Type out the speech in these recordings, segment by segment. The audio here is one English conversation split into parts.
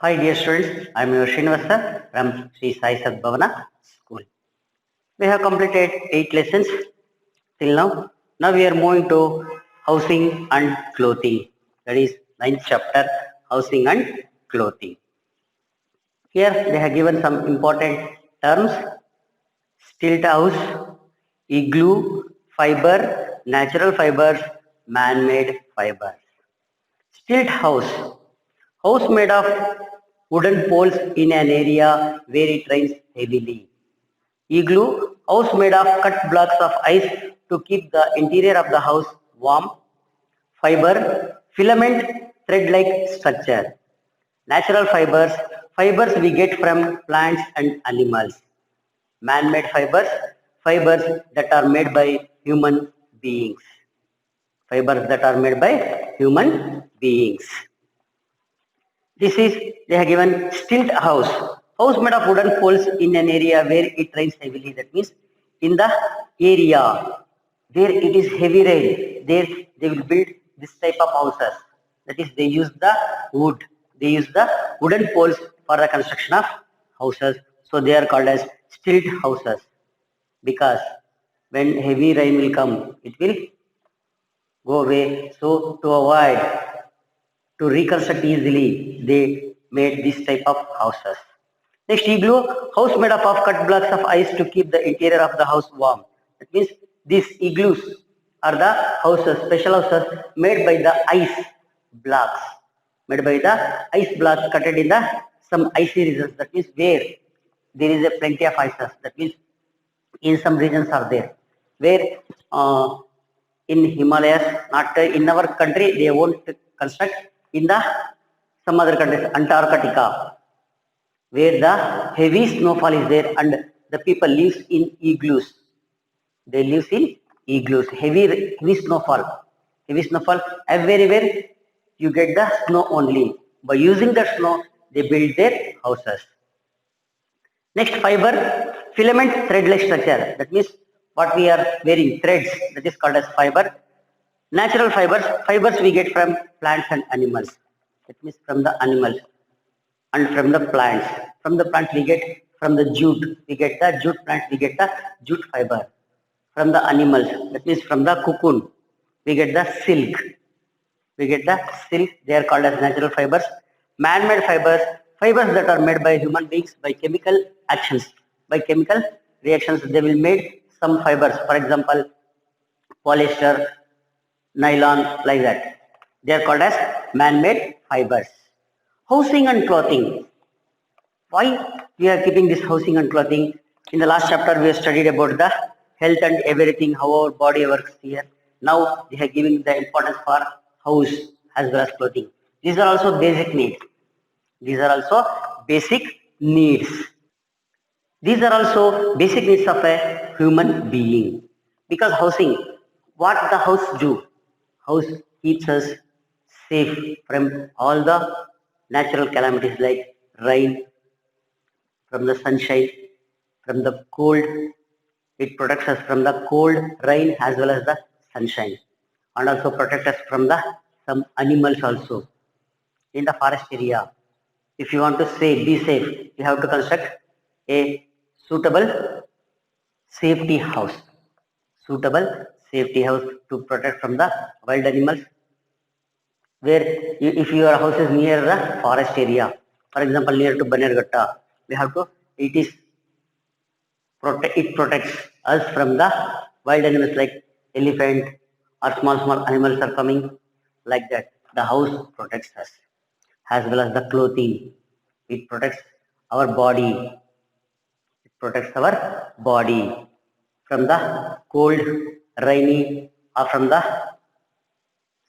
Hi dear students, I am your Srinivasa from Sri Sai Sadbhavana School. We have completed 8 lessons till now. Now we are moving to housing and clothing. That is ninth chapter, housing and clothing. Here they have given some important terms: stilt house, igloo, fiber, natural fibers, man-made fibers. Stilt house. House made of wooden poles in an area where it rains heavily. Igloo. House made of cut blocks of ice to keep the interior of the house warm. Fiber. Filament thread-like structure. Natural fibers. Fibers we get from plants and animals. Man-made fibers. Fibers that are made by human beings. Fibers that are made by human beings. This is, they have given stilt house. House made of wooden poles in an area where it rains heavily. That means in the area where it is heavy rain, there they will build this type of houses. That is, they use the wood. They use the wooden poles for the construction of houses. So they are called as stilt houses because when heavy rain will come, it will go away. So to avoid to reconstruct easily, they made this type of houses. Next, igloo, house made up of cut blocks of ice to keep the interior of the house warm. That means these igloos are the houses, special houses made by the ice blocks, made by the ice blocks cut in the some icy regions. That means where there is a plenty of ices. That means in some regions are there where in Himalayas, not in our country, they won't construct. In the some other countries, Antarctica, where the heavy snowfall is there and the people lives in igloos. They live in igloos. Heavy snowfall. Heavy snowfall. Everywhere you get the snow only. By using the snow, they build their houses. Next, fiber, filament thread-like structure. That means what we are wearing, threads, that is called as fiber. Natural fibers we get from plants and animals. That means from the animals and from the plants. From the plant we get from the jute. We get the jute plant, we get the jute fiber. From the animals, that means from the cocoon, we get the silk. We get the silk, they are called as natural fibers. Man-made fibers that are made by human beings by chemical actions. By chemical reactions, they will make some fibers. For example, polyester, nylon, like that. They are called as man-made fibers. Housing and clothing. Why we are keeping this housing and clothing? In the last chapter, we have studied about the health and everything, how our body works here. Now they are giving the importance for house as well as clothing. These are also basic needs. These are also basic needs. These are also basic needs of a human being. Because housing, what the house do? House keeps us safe from all the natural calamities like rain, from the sunshine, from the cold. It protects us from the cold, rain as well as the sunshine, and also protect us from the some animals also. In the forest area, if you want to be safe, you have to construct a suitable safety house. Suitable safety house to protect from the wild animals. Where if your house is near the forest area, for example near to Banerghatta, we have to, it protects us from the wild animals like elephant or small animals are coming, like that. The house protects us as well as the clothing. It protects our body. It protects our body from the cold, rainy, or from the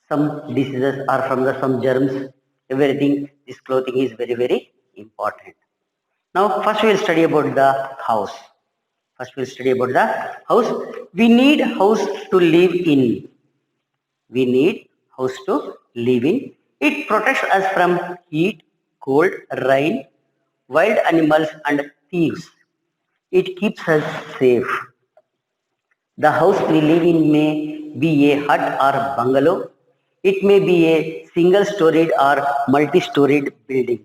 some diseases or from the some germs. Everything, this clothing is very important. Now first we will study about the house. First we'll study about the house. We need house to live in. We need house to live in. It protects us from heat, cold, rain, wild animals and thieves. It keeps us safe. The house we live in may be a hut or bungalow. It may be a single-storied or multi-storied building.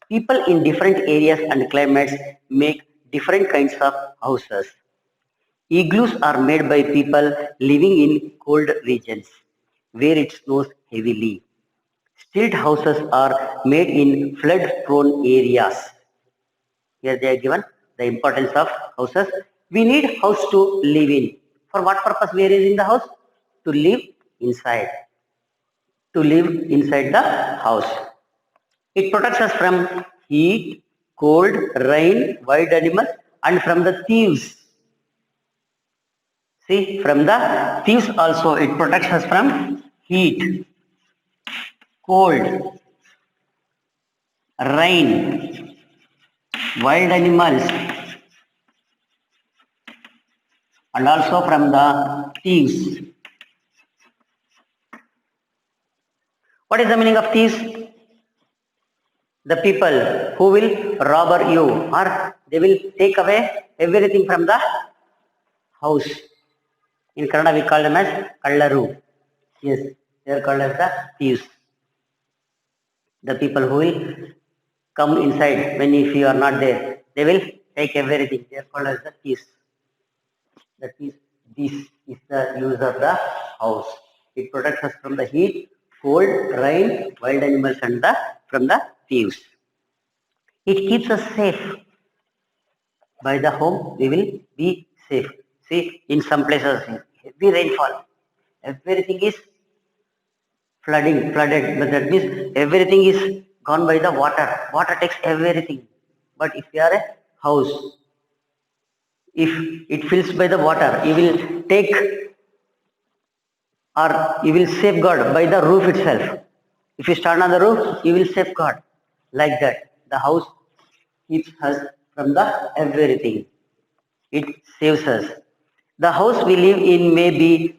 People in different areas and climates make different kinds of houses. Igloos are made by people living in cold regions where it snows heavily. Stilt houses are made in flood prone areas. Here they are given the importance of houses. We need house to live in. For what purpose we are using the house? To live inside. To live inside the house. It protects us from heat, cold, rain, wild animals, and from the thieves. See, from the thieves also it protects us from heat, cold, rain, wild animals, and also from the thieves. What is the meaning of thieves? The people who will rob you or they will take away everything from the house. In Kannada we call them as kallaru. Yes, they are called as the thieves. The people who will come inside when if you are not there, they will take everything. They are called as the thieves. That is, this is the use of the house. It protects us from the heat, cold, rain, wild animals and the from the thieves. It keeps us safe. By the home, we will be safe. See, in some places, heavy rainfall, everything is flooded, but that means everything is gone by the water. Water takes everything. But if you are a house, if it fills by the water, you will take or you will safeguard by the roof itself. If you stand on the roof, you will safeguard like that. The house keeps us from the everything. It saves us. The house we live in may be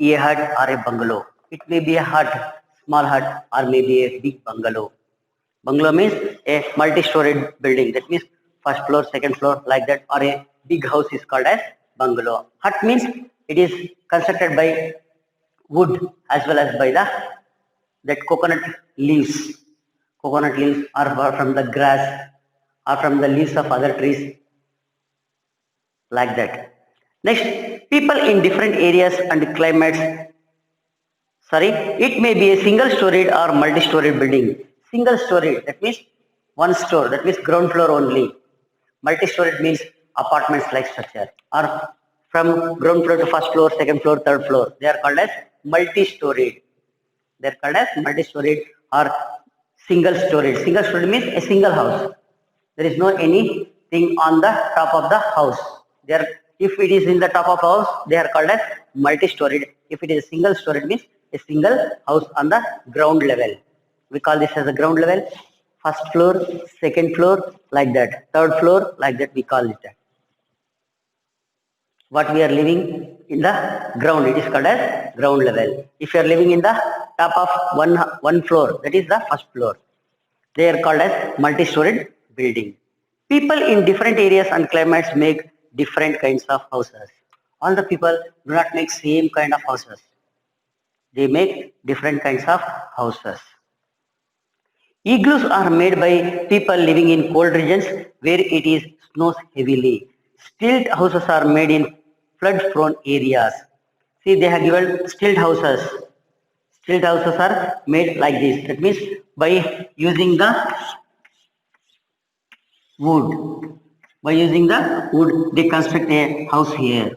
a hut or a bungalow. It may be a hut, small hut, or maybe a big bungalow. Bungalow means a multi-storied building. That means first floor, second floor, like that, or a big house is called as bungalow. Hut means it is constructed by wood as well as by the that coconut leaves. Coconut leaves are from the grass or from the leaves of other trees like that. Next, people in different areas and climates, it may be a single storied or multi-storied building. Single storied, that means one store, that means ground floor only. Multi-storied means apartments like structure or from ground floor to first floor, second floor, third floor. They are called as multi-storied. They are called as multi-storied or single storied. Single storied means a single house. There is no anything on the top of the house. There, if it is in the top of house, they are called as multi-storied. If it is a single storied means a single house on the ground level. We call this as the ground level. First floor, second floor, like that. Third floor, like that. We call it that. What we are living in the ground, it is called as ground level. If you are living in the top of one floor, that is the first floor. They are called as multi-storied building. People in different areas and climates make different kinds of houses. All the people do not make same kind of houses. They make different kinds of houses. Igloos are made by people living in cold regions where it is snows heavily. Stilt houses are made in flood-prone areas. See, they have given stilt houses. Stilt houses are made like this. That means by using the wood. By using the wood, they construct a house here.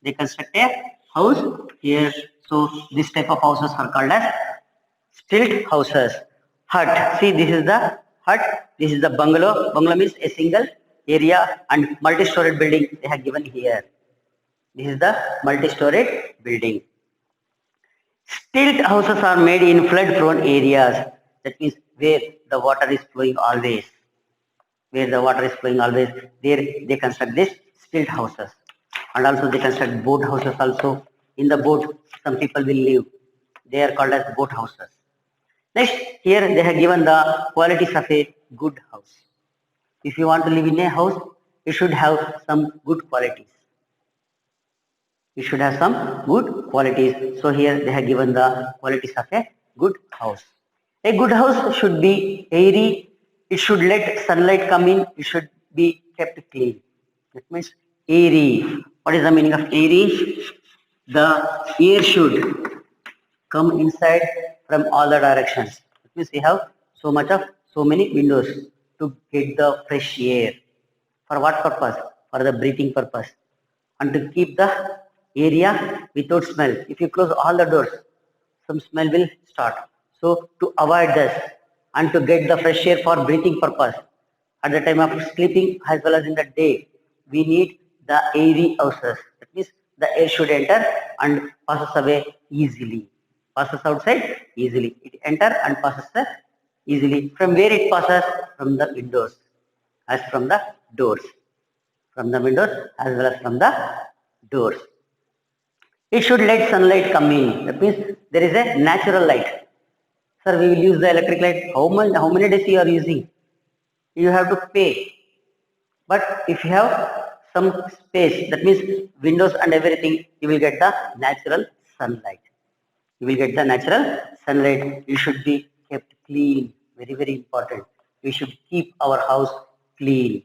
They construct a house here. So this type of houses are called as stilt houses. Hut. See, this is the hut. This is the bungalow. Bungalow means a single area and multi-storied building they have given here. This is the multi-storied building. Stilt houses are made in flood-prone areas. That means where the water is flowing always. Where the water is flowing always, there they construct this stilt houses. And also they construct boat houses also. In the boat, some people will live. They are called as boat houses. Next, here they have given the qualities of a good house. If you want to live in a house, you should have some good qualities. You should have some good qualities. So here they have given the qualities of a good house. A good house should be airy, it should let sunlight come in. It should be kept clean. That means airy. What is the meaning of airy? The air should come inside from all the directions. That means we have so many windows to get the fresh air. For what purpose? For the breathing purpose. And to keep the area without smell. If you close all the doors, some smell will start. So to avoid this and to get the fresh air for breathing purpose, at the time of sleeping as well as in the day, we need the airy houses. That means the air should enter and passes away easily. Passes outside easily. It enter and passes easily. From where it passes? From the windows, as from the doors. From the windows as well as from the doors. It should let sunlight come in. That means there is a natural light. Sir, we will use the electric light. How many days you are using? You have to pay. But if you have some space, that means windows and everything, you will get the natural sunlight. You will get the natural sunlight. You should be kept clean. Very, very important. We should keep our house clean.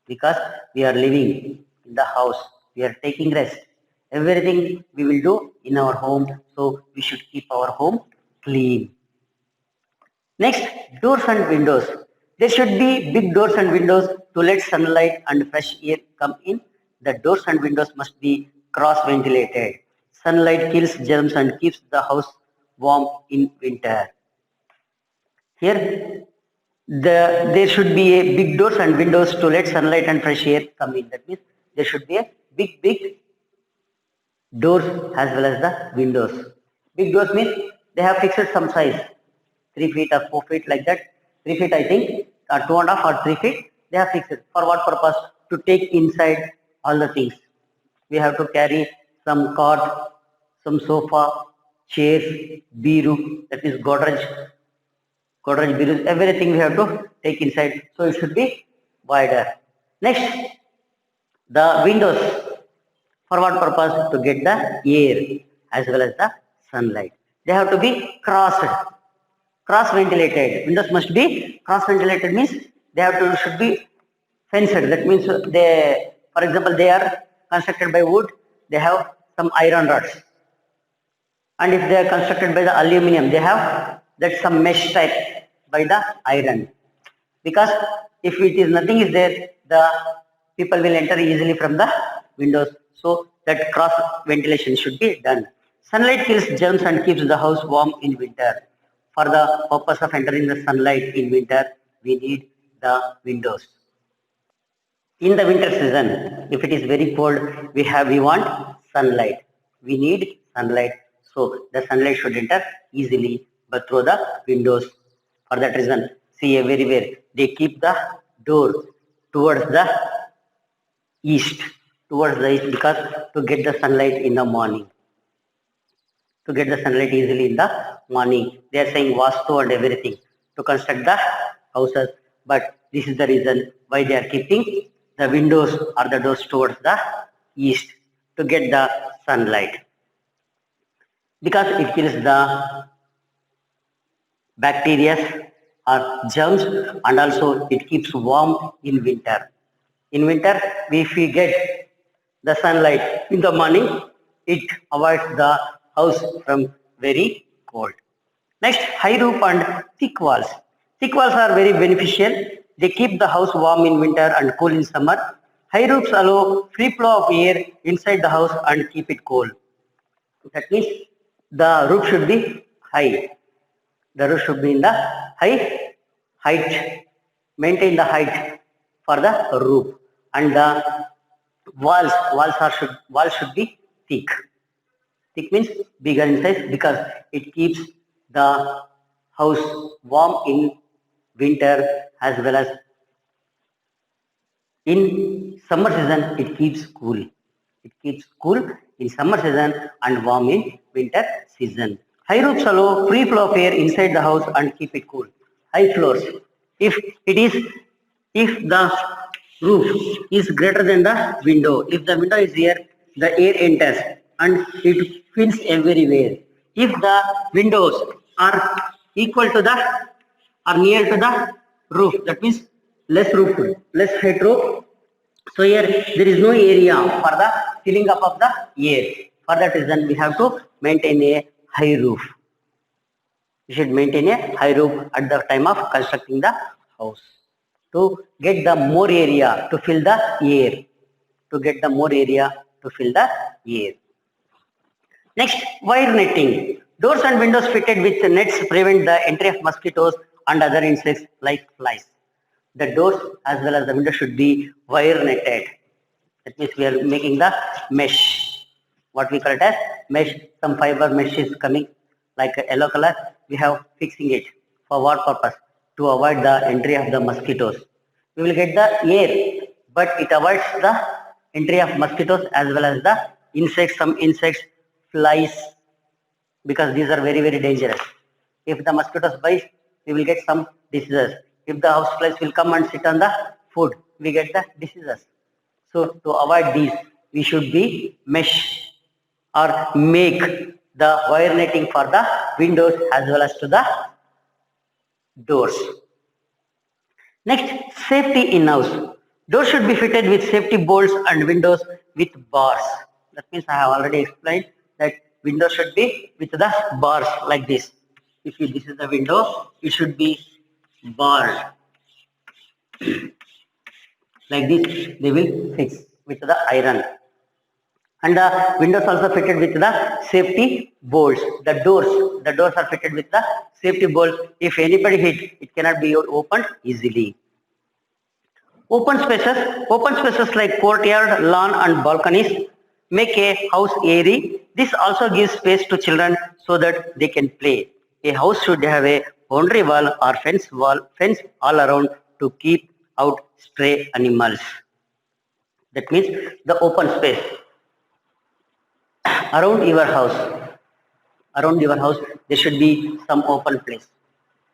Because we are living in the house. We are taking rest. Everything we will do in our home. So we should keep our home clean. Next, doors and windows. There should be big doors and windows to let sunlight and fresh air come in. The doors and windows must be cross-ventilated. Sunlight kills germs and keeps the house warm in winter. Here, there should be a big doors and windows to let sunlight and fresh air come in. That means there should be a big doors as well as the windows. Big doors means they have fixed some size, 3 feet or 4 feet like that. 3 feet I think, or 2.5 or 3 feet. They have fixed. For what purpose? To take inside all the things. We have to carry some cot, some sofa, chairs, bureau, that is Godrej, bureaus, everything we have to take inside. So it should be wider. Next, the windows. For what purpose? To get the air as well as the sunlight. They have to be cross-ventilated. Windows must be cross-ventilated means they should be fenced. That means they, for example, they are constructed by wood. They have some iron rods. And if they are constructed by the aluminum, they have that some mesh type by the iron. Because if it is nothing is there, the people will enter easily from the windows. So that cross ventilation should be done. Sunlight kills germs and keeps the house warm in winter. For the purpose of entering the sunlight in winter, we need the windows. In the winter season, if it is very cold, we want sunlight. We need sunlight. So the sunlight should enter easily, but through the windows. For that reason, see everywhere they keep the door towards the east, because to get the sunlight in the morning. To get the sunlight easily in the morning. They are saying Vastu and everything to construct the houses, but this is the reason why they are keeping the windows or the doors towards the east to get the sunlight. Because it kills the bacteria or germs and also it keeps warm in winter. In winter, if we get the sunlight in the morning, it avoids the house from very cold. Next, high roof and thick walls. Thick walls are very beneficial. They keep the house warm in winter and cool in summer. High roofs allow free flow of air inside the house and keep it cool. That means the roof should be high. The roof should be in the height. Maintain the height for the roof. And the walls should be thick. Thick means bigger in size because it keeps the house warm in winter as well as in summer season it keeps cool. It keeps cool in summer season and warm in winter season. High roofs allow free flow of air inside the house and keep it cool. High floors. If the roof is greater than the window, if the window is here, the air enters and it fills everywhere. If the windows are equal to the or near to the roof. That means less roof, less height roof. So here there is no area for the filling up of the air. For that reason, we have to maintain a high roof. You should maintain a high roof at the time of constructing the house to get the more area to fill the air. To get the more area to fill the air. Next, wire netting. Doors and windows fitted with nets prevent the entry of mosquitoes and other insects like flies. The doors as well as the windows should be wire netted. That means we are making the mesh. What we call it as mesh. Some fiber mesh is coming like a yellow color. We have fixing it. For what purpose? To avoid the entry of the mosquitoes. We will get the air, but it avoids the entry of mosquitoes as well as the insects, some insects, flies, because these are very, very dangerous. If the mosquitoes bite, we will get some diseases. If the house flies will come and sit on the food, we get the diseases. So to avoid these, we should be mesh or make the wire netting for the windows as well as to the doors. Next, safety in house. Doors should be fitted with safety bolts and windows with bars. That means I have already explained that window should be with the bars like this. If this is the window, it should be barred like this. They will fix with the iron. And the windows also fitted with the safety bolts. The doors are fitted with the safety bolts. If anybody hit, it cannot be opened easily. Open spaces like courtyard, lawn and balconies make a house airy. This also gives space to children so that they can play. A house should have a boundary wall or fence all around to keep out stray animals. That means the open space around your house. Around your house, there should be some open place.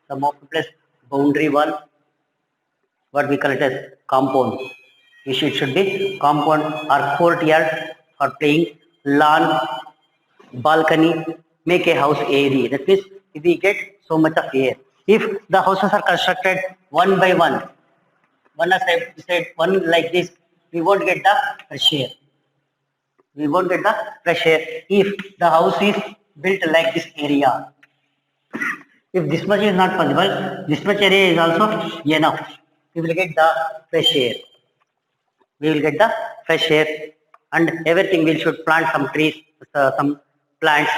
Some open place, boundary wall, what we call it as compound. It should be compound or courtyard for playing, lawn, balcony, make a house airy. That means if we get so much of air. If the houses are constructed one by one aside, one like this, we won't get the fresh air. We won't get the fresh air if the house is built like this area. If this much is not possible, this much area is also enough. We will get the fresh air. We will get the fresh air and everything. We should plant some trees, some plants.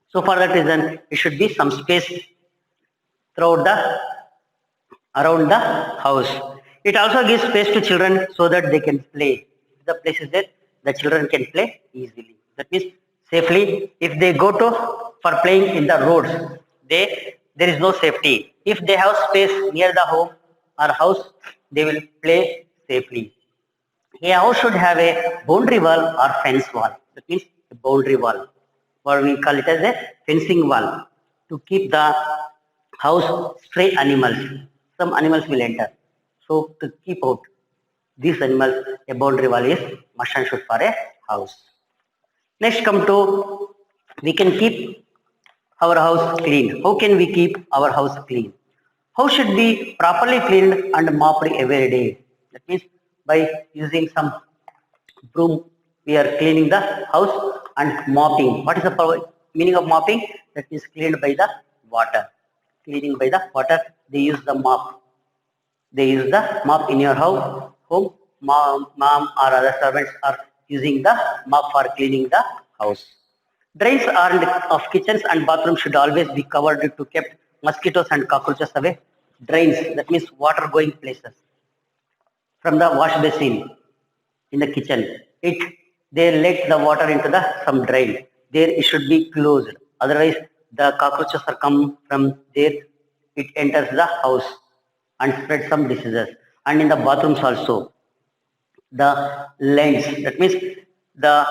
So for that reason, it should be some space throughout around the house. It also gives space to children so that they can play. If the place is there, the children can play easily. That means safely. If they go to for playing in the roads, there is no safety. If they have space near the home or house, they will play safely. A house should have a boundary wall or fence wall. That means a boundary wall, or we call it as a fencing wall, to keep the house stray animals. Some animals will enter. So to keep out these animals, a boundary wall is must and should for a house. Next come to, we can keep our house clean. How can we keep our house clean? House should be properly cleaned and mopped every day. That means by using some broom, we are cleaning the house and mopping. What is the meaning of mopping? That is cleaned by the water. Cleaning by the water, they use the mop. They use the mop in your home. Mom or other servants are using the mop for cleaning the house. Drains of kitchens and bathrooms should always be covered to keep mosquitoes and cockroaches away. Drains, that means water going places. From the wash basin in the kitchen, they let the water into some drain. There it should be closed. Otherwise, the cockroaches are come from there. It enters the house and spread some diseases. And in the bathrooms also, the lanes, that means the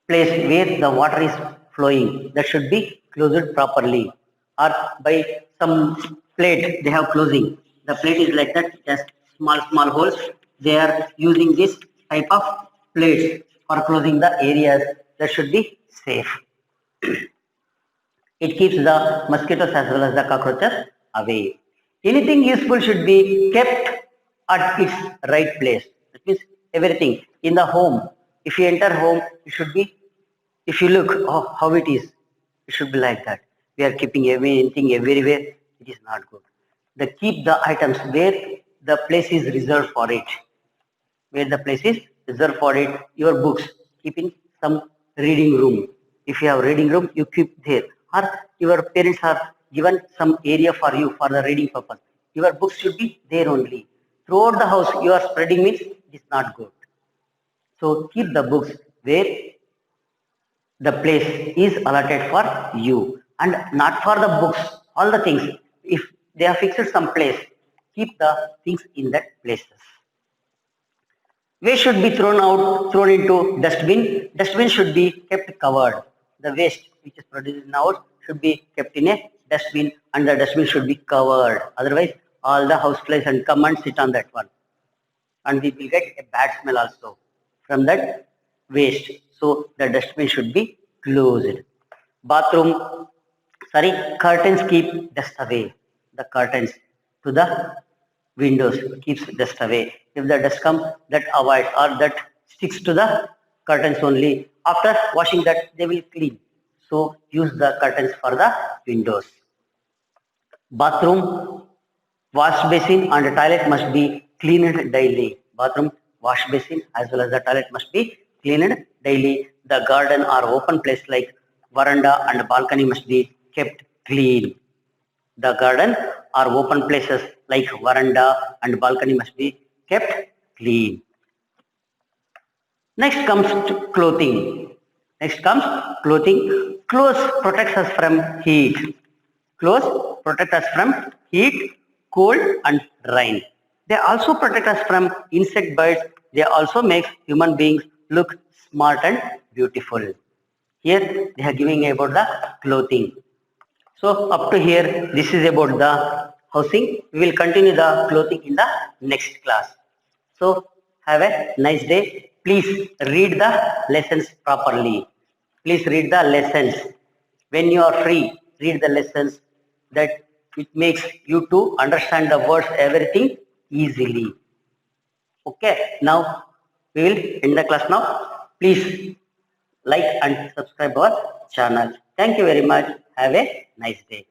place where the water is flowing, that should be closed properly. Or by some plate, they have closing. The plate is like that, it has small holes. They are using this type of plates for closing the areas that should be safe. It keeps the mosquitoes as well as the cockroaches away. Anything useful should be kept at its right place. That means everything in the home. If you enter home, it should be, if you look how it is, it should be like that. We are keeping everything everywhere. It is not good. The keep the items where the place is reserved for it. Where the place is reserved for it. Your books, keep in some reading room. If you have reading room, you keep there. Or your parents are given some area for you for the reading purpose. Your books should be there only. Throughout the house, you are spreading means it is not good. So keep the books where the place is allotted for you and not for the books. All the things, if they are fixed some place, keep the things in that places. Waste should be thrown into dustbin. Dustbin should be kept covered. The waste which is produced in house should be kept in a dustbin and the dustbin should be covered. Otherwise, all the house flies and come and sit on that one. And we will get a bad smell also from that waste. So the dustbin should be closed. Bathroom, curtains keep dust away. The curtains to the windows keeps dust away. If the dust comes, that avoids or that sticks to the curtains only. After washing that, they will clean. So use the curtains for the windows. Bathroom, wash basin and the toilet must be cleaned daily. Bathroom, wash basin as well as the toilet must be cleaned daily. The garden or open place like veranda and balcony must be kept clean. The garden or open places like veranda and balcony must be kept clean. Next comes to clothing. Next comes clothing. Clothes protects us from heat. Clothes protect us from heat, cold and rain. They also protect us from insect bites. They also make human beings look smart and beautiful. Here they are giving about the clothing. So up to here, this is about the housing. We will continue the clothing in the next class. So have a nice day. Please read the lessons properly. Please read the lessons. When you are free, read the lessons. That it makes you to understand the words, everything easily. Okay, now we will end the class now. Please like and subscribe our channel. Thank you very much. Have a nice day.